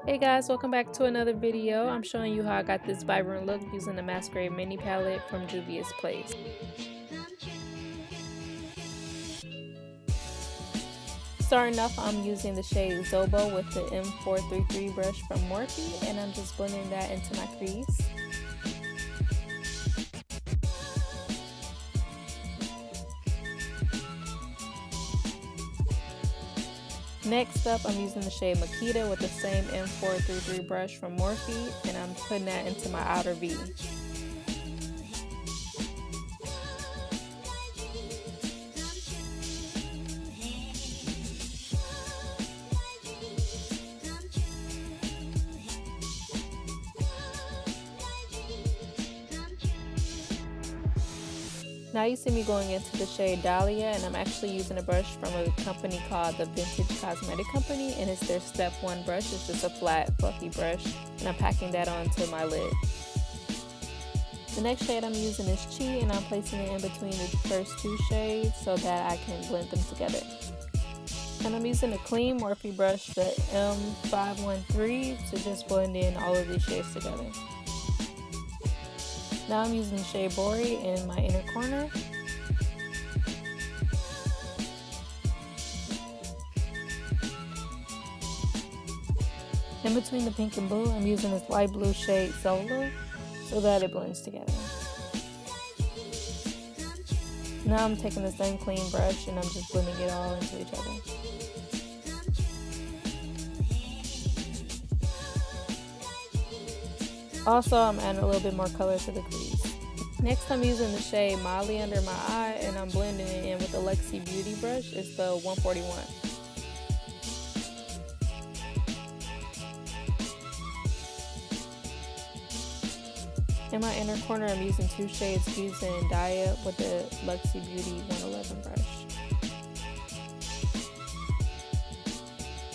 Hey guys, welcome back to another video. I'm showing you how I got this vibrant look using the Masquerade Mini palette from Juvia'S Place. Starting off, I'm using the shade Zobo with the M433 brush from Morphe, and I'm just blending that into my crease. Next up, I'm using the shade Makita with the same M433 brush from Morphe, and I'm putting that into my outer V. Now you see me going into the shade Dahlia, and I'm actually using a brush from a company called the Vintage Cosmetic Company, and it's their step 1 brush. It's just a flat fluffy brush, and I'm packing that onto my lid. The next shade I'm using is Chi, and I'm placing it in between the first 2 shades so that I can blend them together. And I'm using a clean Morphe brush, the M513, to just blend in all of these shades together. Now I'm using the shade Bori in my inner corner. In between the pink and blue, I'm using this light blue shade Zola so that it blends together. Now I'm taking the same clean brush and I'm just blending it all into each other. Also, I'm adding a little bit more color to the crease. Next, I'm using the shade Molly under my eye, and I'm blending it in with the Luxie Beauty brush. It's the 141. In my inner corner, I'm using 2 shades Fuse and Dye with the Luxie Beauty 111 brush.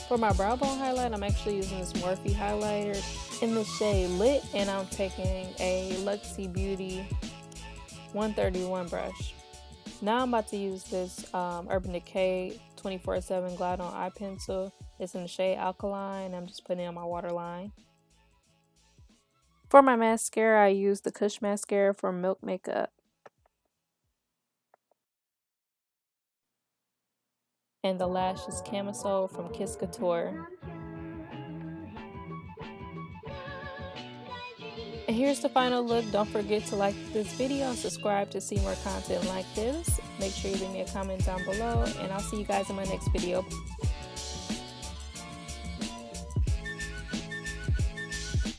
For my brow bone highlight, I'm actually using this Morphe highlighter in the shade Lit, and I'm taking a Luxie Beauty 131 brush. Now I'm about to use this Urban Decay 24/7 Glide On Eye Pencil. It's in the shade Alkaline, and I'm just putting it on my waterline. For my mascara, I use the Kush Mascara from Milk Makeup. And the lash is Camisole from Kiss Couture. And here's the final look. Don't forget to like this video and subscribe to see more content like this. Make sure you leave me a comment down below, and I'll see you guys in my next video.